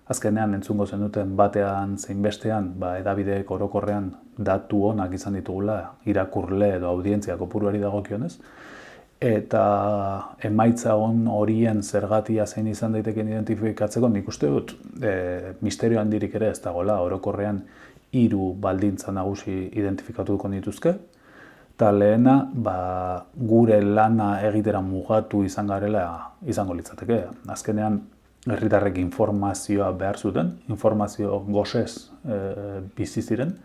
Azkenean entzungo zenuten batean zein bestean, hedabideek orokorrean datu onak izan ditugula irakurle edo audientzia kopuruari dagokionez, eta emaitza horien zergatia zein izan daiteken identifikatzeko nik uste dut misterio handirik ere ez dagoela, orokorrean 3 baldintza nagusi identifikatuko dituzke, eta lehena gure lana egitera mugatu izan garela izango litzateke. Azkenean herritarrek informazioa behar zuten, informazio gosez bizi ziren,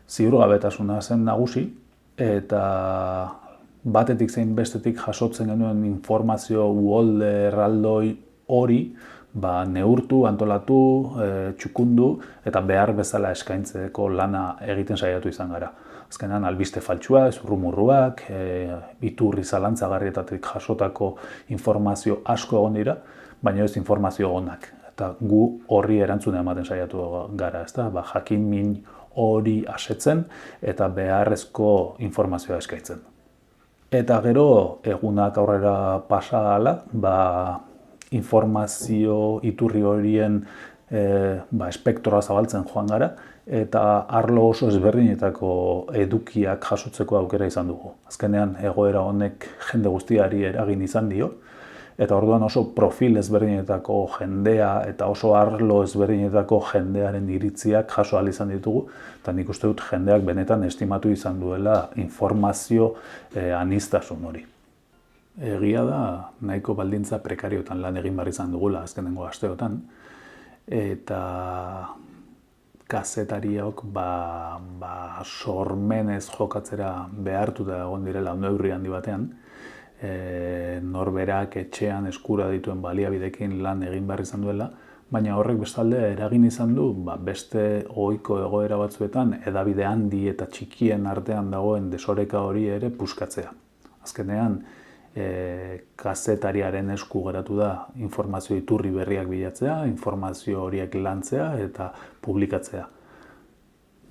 ziurgabetasuna zen nagusi, eta batetik zein bestetik jasotzen genuen informazio uholde erraldoi hori neurtu, antolatu, txukundu eta behar bezala eskaintzeko lana egiten saiatu izan gara. Azkenean albiste faltsua, zurrumurruak, iturri zalantzagarrietatik jasotako informazio asko egon dira, baina ez informazio onak. Eta gu horri erantzuna ematen saiatu gara, ezta? Jakin min hori asetzen eta beharrezko informazioa eskaintzen. Eta gero, egunak aurrera pasa ahala, informazio iturri horien espektroa zabaltzen joan gara, eta arlo oso ezberdinetako edukiak jasotzeko aukera izan dugu. Azkenean, egoera honek jende guztiari eragin izan dio, eta orduan oso profil ezberdinetako jendea eta oso arlo ezberdinetako jendearen iritziak jaso ahal izan ditugu, eta nik uste dut jendeak benetan estimatu izan duela informazio aniztasun hori. Egia da, nahiko baldintza prekariotan lan egin behar izan dugula azkenengo asteotan, eta kazetariok sormenez jokatzera behartuta egon direla neurri handi batean, norberak etxean eskura dituen baliabidekin lan egin behar izan duela, baina horrek bestalde eragin izan du beste ohiko egoera batzuetan hedabide handi eta txikien artean dagoen desoreka hori ere puskatzea. Azkenean, kazetariaren esku geratu da informazio iturri berriak bilatzea, informazio horiek lantzea eta publikatzea.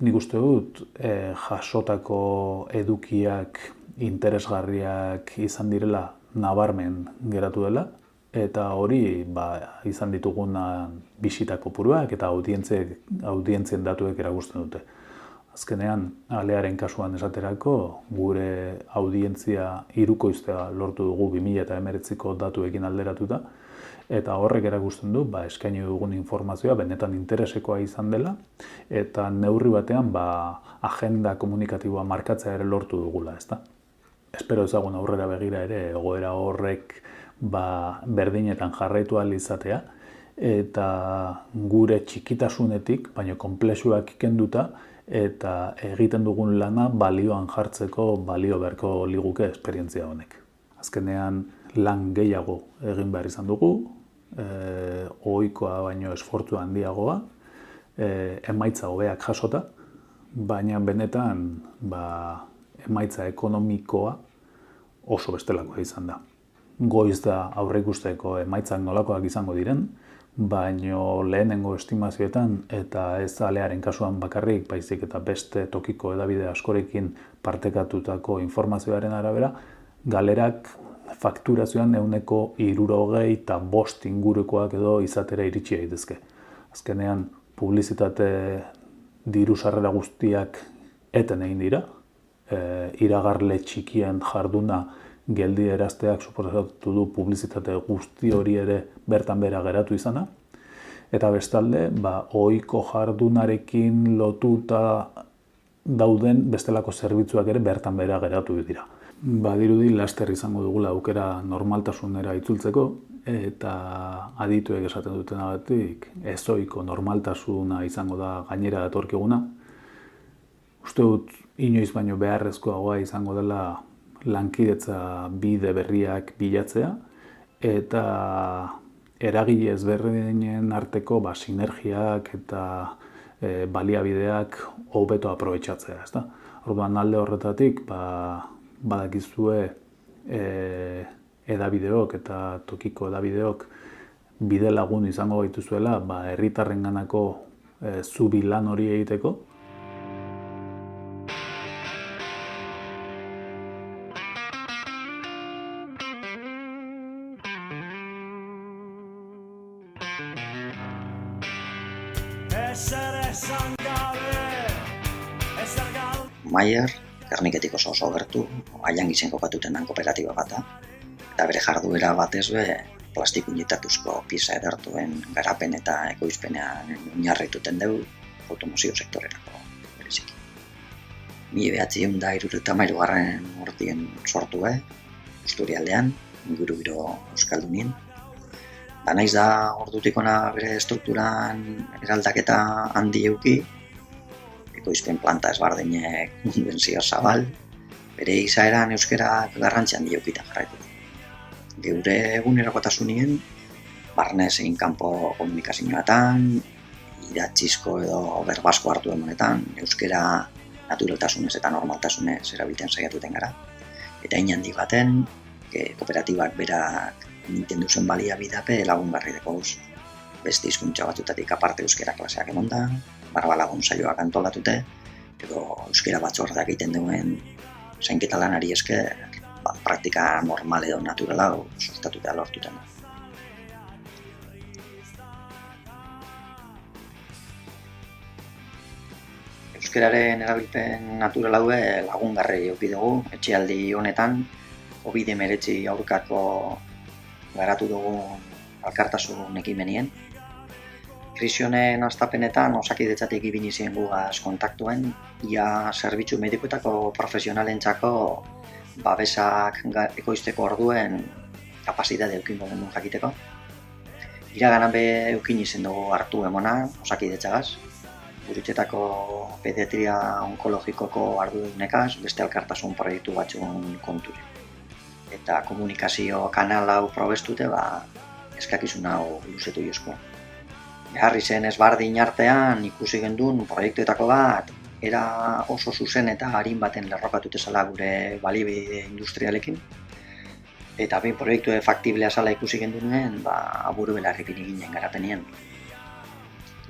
Nik uste dut jasotako edukiak interesgarriak izan direla nabarmen geratu dela, eta hori izan dituguna bisita kopuruak eta audientzien datuek erakusten dute. Azkenean, alearen kasuan esaterako, gure audientzia hirukoiztea lortu dugu 2019ko datuekin alderatuta, eta horrek erakusten du eskaini dugun informazioa benetan interesekoa izan dela, eta neurri batean agenda komunikatiboa markatzea ere lortu dugula, ezta? Espero ezagun aurrera begira ere egoera horrek berdinetan jarraitu ahal izatea, eta gure txikitasunetik, baina konplexuak kenduta, eta egiten dugun lana balioan jartzeko balio beharko liguke esperientzia honek. Azkenean lan gehiago egin behar izan dugu, ohikoa baino esfortzu handiagoa, emaitza hobeak jasota, baina benetan emaitza ekonomikoa oso bestelakoa izan da. Goiz da aurreikusteko emaitzak nolakoak izango diren, baino lehenengo estimazioetan eta ez alearen kasuan bakarrik, baizik eta beste tokiko hedabide askorekin partekatutako informazioaren arabera, galerak fakturazioan 65% ingurukoak edo izatera iritsi daitezke. Azkenean, publizitate diru sarrera guztiak eten egin dira, iragarle txikien jarduna geldierazteak suposatu du publizitate guzti hori ere bertan behera geratu izana, eta bestalde, ohiko jardunarekin lotuta dauden bestelako zerbitzuak ere bertan behera geratu dira. Badirudi laster izango dugula aukera normaltasunera itzultzeko, eta adituek esaten dutenagatik ezohiko normaltasuna izango da gainera datorkiguna. Uste dut inoiz baino beharrezkoagoa izango dela lankidetza bide berriak bilatzea, eta eragile ezberdinen arteko sinergiak eta baliabideak hobeto aprobetxatzea, ezta? Orduan alde horretatik, badakizue hedabideok eta tokiko hedabideok bide lagun izango gaituzuela herritarrenganako zubi lan hori egiteko. Maier, Gerniketik oso gertu, haian gizen kokatuten den kooperatiba bat da, eta bere jarduera batez be, plastiko initatuzko pieza edertuen garapen eta ekoizpenean oinarrituten dugu automozio sektorerako bereziki. 1973 urtean sortu Busturialdean, inguru euskaldunien. Da naiz da ordutik ona bere estrukturan eraldaketa handi eduki, ekoizpen planta ezberdinek munduen zehar zabal, bere izaeran euskerak garrantzi handi edukita jarraitu. Geure egunerokotasunien, barnez egin kanpo komunikazioetan, idatzizko edo berbasko hartu emanetan, euskera naturaltasunez eta normaltasunez erabiltzen saiatuten gara. Eta hain handi baten, kooperatibak berak Nintendo zen baliabidape lagungarri dekoz. Beste hizkuntza batzutatik aparte euskera klaseak emonda, barbalagun saioak antolatute, edo euskera batzordak egiten duen zainketa lanari esker, praktika normal edo naturala sustatuta lortuten. Euskeraren erabilpen natural haue lagungarri eduki dugu, etxealdi honetan, COVID-19 aurkako garatu dugun alkartasun ekimenien. Krisi honen hastapenetan Osakidetzatik ibili ziren gugaz kontaktuen, ia zerbitzu medikuetako profesionalentzako babesak ekoizteko orduen kapasitate eukingo genuen jakiteko. Iraganan be eukin izen dugu hartu emona Osakidetzagaz, Gurutzetako pediatria onkologikoko ardunekaz, beste alkartasun proiektu batzun konture. Eta komunikazio kanal hau probestute, eskakizun hau luzetu josko. Beharri zen ezbardin artean ikusi gendun proiektuetako bat, era oso zuzen eta harin baten lerrokatute zala gure baliabide industrialekin. Eta behin proiektu faktiblea zala ikusi genduen, aburu belarrekin eginen garapenien.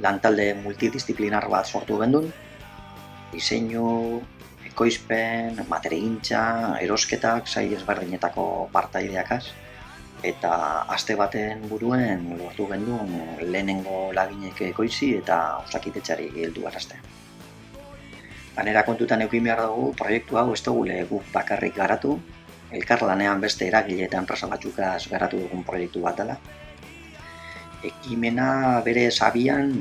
Lantalde multidisziplinar bat sortu gendun, diseinu, ekoizpen, materigintza, erosketak, sail ezberdinetako partaideakaz, eta aste baten buruen lortu gendun lehenengo laginek ekoizi eta Osakidetzari heldu arazte. Ganera kontutan eukin behar dugu, proiektu hau ez dugule guk bakarrik garatu, elkarlanean beste eragile eta enpresa batzukaz garatu dugun proiektu bat dela. Ekimena bere sabian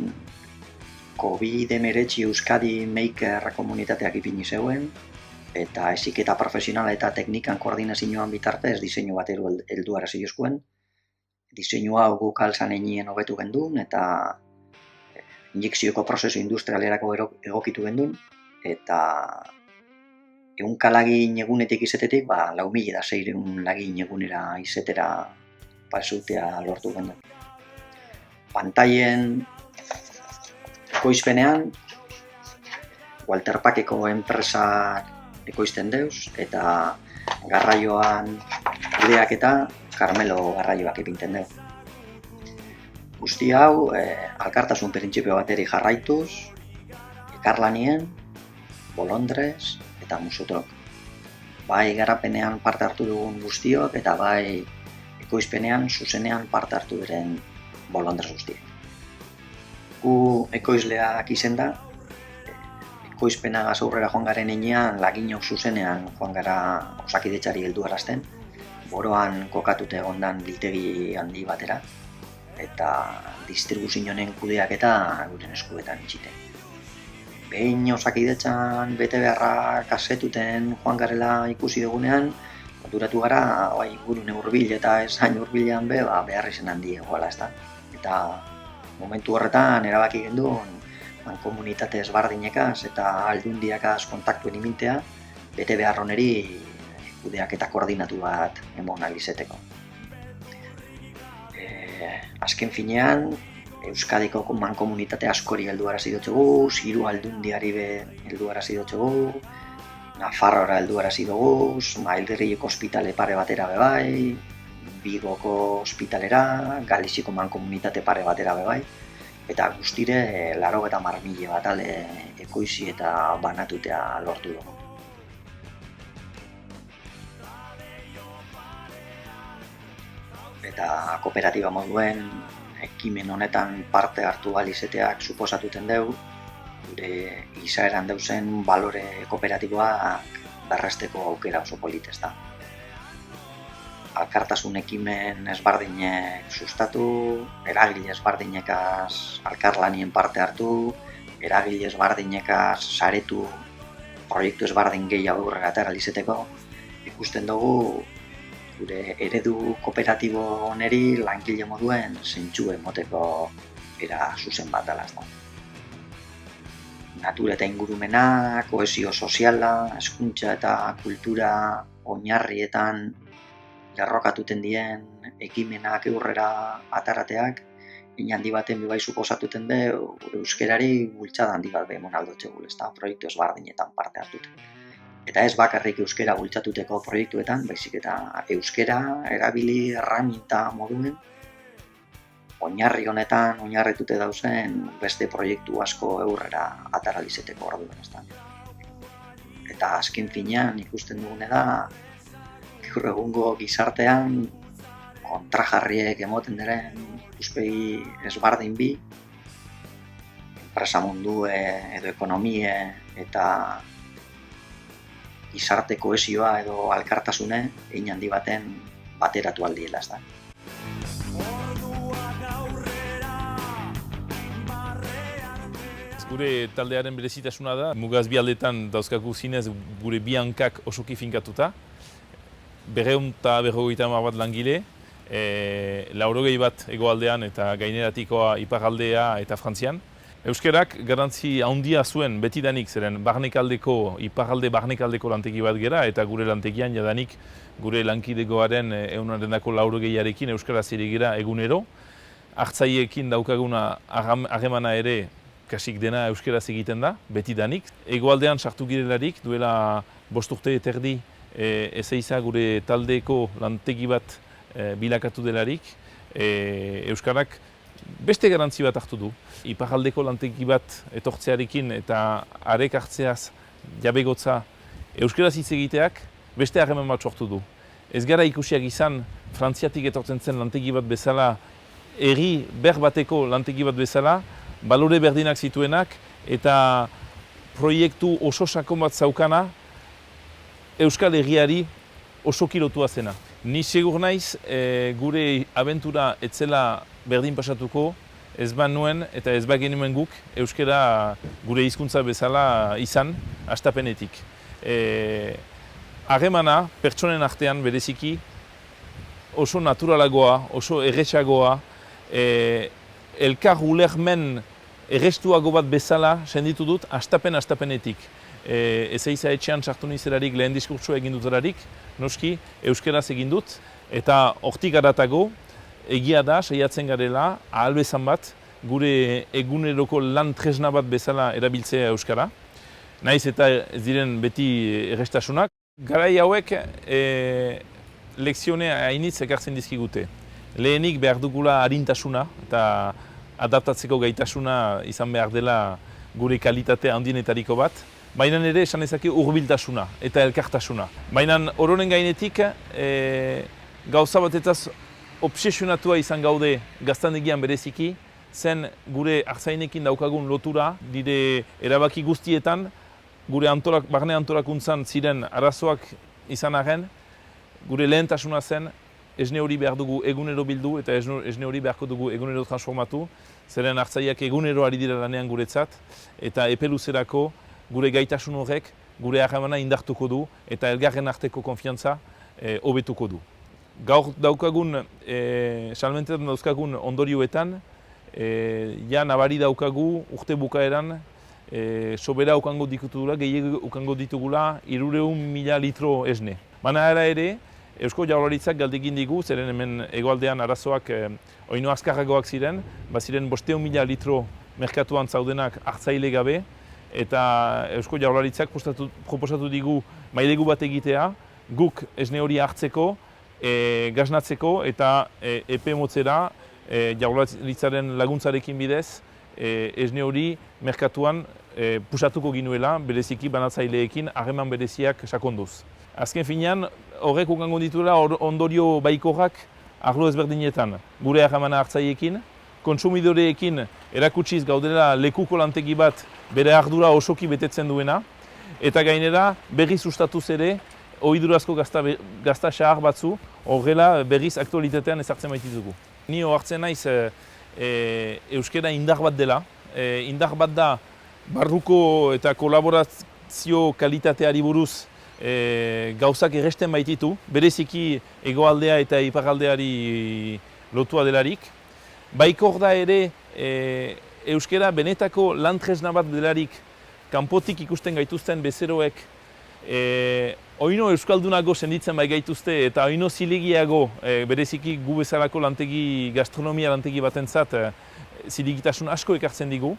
COVID-19 Euskadi Maker komunitateak ipini zeuen, eta heziketa profesionala eta teknikan koordinazioan bitartez diseinu bat heldu arazi joskuen. Diseinu hau guk alzan einien hobetu gendun, eta injekzioko prozesu industrialerako egokitu gendun, eta ehunka lagin egunetik izetetik, 4.600 lagin egunera izetera pasutea lortu gendun. Pantaien ekoizpenean, Walter Pakeko enpresak ekoizten deuz, eta garraioan kudeak eta Carmelo garraioak ipinten deu. Guzti hau, alkartasun printzipio bateri jarraituz, ekarlanien, bolondrez eta musutrok. Bai garapenean parte hartu dugun guztiok, eta bai ekoizpenean, zuzenean parte hartu diren bolondrez guztiek. Gu ekoizleak izen da, ekoizpenagaz aurrera joan garen enean, laginok zuzenean joan gara Osakidetzari heldu arazten, boroan kokatute egondan biltegi handi batera, eta distribuzioen kudeak eta guren eskuetan itxite. Behin Osakidetzan bete beharra kasetuten joan garela ikusi dugunean, konturatu gara, ingurune hurbil eta ez hain hurbilean behar izen handi egoala, ezta? Eta momentu horretan erabaki genduen komunitate ezberdinekaz eta aldundiakaz kontaktuen imintea, bete behar honeri kudeak eta koordinatu bat emon alizeteko. Azken finean, Euskadiko mankomunitate askori heldu arazi dutxegu, Ziru aldundiari heldu arazi dutxegu, Nafarroara heldu arazi dugu, Mailderrieko ospitale pare batera bebai, Bigoko ospitalera, Galiziko mankomunitate pare batera bebai, eta guztire 80.000 bat ekoizi eta banatutea lortu dugu. Eta kooperatiba moduen ekimen honetan parte hartu ahal izateak suposatuten dugu, gure izaeran dauzen balore kooperatiboak berresteko aukera oso politez da. Alkartasun ekimen ezberdinek sustatu, eragile ezberdinekaz alkarlanien parte hartu, eragile ezberdinekaz saretu proiektu ezberdin gehiago aurrera atera izeteko, ikusten dugu gure eredu kooperatibo honeri langile moduen zentsu emoteko era zuzen bat dela. Natura eta ingurumena, kohesio soziala, hezkuntza eta kultura oinarrietan lerrokatuten dien ekimenak aurrera atarateak, handi baten bai suposatuten be euskerari bultzada handi bat behemon aldotxegul, proiektu ezberdinetan parte hartuten. Eta ez bakarrik euskera bultzatuteko proiektuetan, baizik eta euskera erabili erraminta moduen, oinarri honetan oinarritute dauzen beste proiektu asko aurrera ataralizeteko orduan. Eta azken finean ikusten dugune da, gaur egungo gizartean kontrajarriek emoten diren ikuspegi ezberdin bi, enpresa mundu edo ekonomie eta gizarte kohesioa edo alkartasune hein handi baten bateratu aldiela. Gure taldearen berezitasuna da, mugaz bi aldetan dauzkagu zinez gure bi hankak osoki finkatuta. 250 bat langile, 80 bat hegoaldean eta gaineratikoa iparraldea eta Frantzian. Euskerak garrantzi handia zuen betidanik, zeren iparralde barnekaldeko lantegi bat gera, eta gure lantegian jadanik gure lankidegoaren 80-arekin euskaraz ere gira egunero. Hartzaiekin daukaguna harremana ere kasik dena euskaraz egiten da, betidanik. Hegoaldean sartu girelarik, duela 5 urte eta erdi, ezeiza gure taldeko lantegi bat bilakatu delarik, euskarak beste garantzi bat hartu du. Iparraldeko lantegi bat etortzearekin eta arek hartzeaz jabegotza euskaraz hitz egiteak beste harreman bat sortu du. Ez gara ikusiak izan Frantziatik etortzen zen lantegi bat bezala, herri bateko lantegi bat bezala, balore berdinak zituenak eta proiektu oso sakon bat zaukana Euskal Herriari oso kilotua zena. Ni segur naiz gure abentura etzela berdin pasatuko, ez ban nuen eta ez bagen nuen guk euskara gure hizkuntza bezala izan hastapenetik. Harremana pertsonen artean bereziki oso naturalagoa, oso erretxagoa, elkar ulermen errestuago bat bezala senditu dut hastapenetik. Ezeiza etxean sartu nizelarik lehen diskurtsua egin dutelarik, noski euskeraz egin dut, eta hortik aratago egia da, saiatzen garela, ahal bezan bat, gure eguneroko lan tresna bat bezala erabiltzea euskara. Naiz eta ez diren beti errestasunak. Garai hauek lekzione hainitz ekartzen dizkigute. Lehenik behar dugula arintasuna eta adaptatzeko gaitasuna izan behar dela gure kalitate handienetariko bat. Baina ere esan ezake hurbiltasuna eta elkartasuna. Baina ororen gainetik gauza batetaz obsesionatua izan gaude gaztandegian bereziki, zen gure hartzainekin daukagun lotura, dire erabaki guztietan, gure barne antolakuntzan ziren arazoak izan arren, gure lehentasuna zen, esne hori behar dugu egunero bildu eta esne hori beharko dugu egunero transformatu, zeren hartzaiak egunero ari dira lanean guretzat, eta epe luzerako gure gaitasun horrek gure harremana indartuko du eta elgarren arteko konfiantza hobetuko du. Gaur daukagun, salmentetan dauzkagun ondorioetan, ja nabari daukagu urte bukaeran sobera ukango ditugula, gehiago ukango ditugula 300.000 litro esne. Baina ara ere, Eusko Jaurlaritzak galdegin digu, zeren hemen hegoaldean arazoak oino azkarragoak ziren, baziren 500.000 litro merkatuan zaudenak hartzaile gabe, eta Eusko Jaurlaritzak proposatu digu mailegu bat egitea, guk esne hori hartzeko, gaznatzeko eta epe motzera Jaurlaritzaren laguntzarekin bidez esne hori merkatuan pusatuko ginuela, bereziki banatzaileekin harreman bereziak sakonduz. Azken finean, horrek ukango dituela ondorio baikorrak arlo ezberdinetan. Gure harremana hartzaileekin, kontsumidoreekin erakutsiz gaudela lekuko lantegi bat bere ardura osoki betetzen duena, eta gainera berriz sustatuz ere ohidurazko gazta xahar batzu horrela berriz aktualitatean ezartzen baititugu. Ni ohartzen naiz euskara indar bat dela, indar bat da barruko eta kolaborazio kalitateari buruz gauzak erresten baititu, bereziki hegoaldea eta iparraldeari lotua delarik. Baikor da ere euskara benetako lan-tresna bat delarik kanpotik ikusten gaituzten bezeroek oino euskaldunago senditzen bai gaituzte eta oino zilegiago bereziki gu bezalako lantegi, gastronomia lantegi batentzat zilegitasun asko ekartzen digu.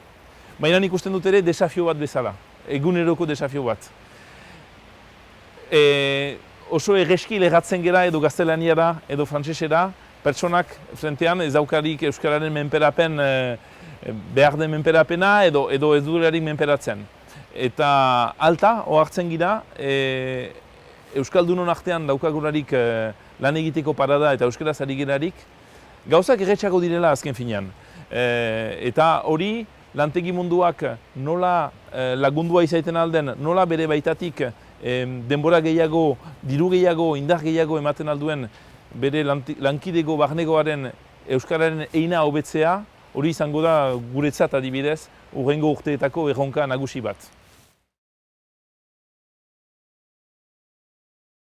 Baina ikusten dut ere desafio bat bezala, eguneroko desafio bat. Oso erreski legatzen gera edo gaztelaniara edo frantsesera, pertsonak frentean ez daukarik euskararen menperapen, behar den menperapena edo ez duelarik menperatzen. Eta alta, ohartzen gira, euskaldunon artean daukagurarik lan egiteko parada eta euskaraz ari gerarik, gauzak erretxago direla azken finean. Eta hori, lantegi munduak nola lagundua izaiten alden, nola bere baitatik denbora gehiago, diru gehiago, indar gehiago ematen alduen bere lankidego barnegoaren euskararen eina hobetzea, hori izango da guretzat adibidez, hurrengo urteetako erronka nagusi bat.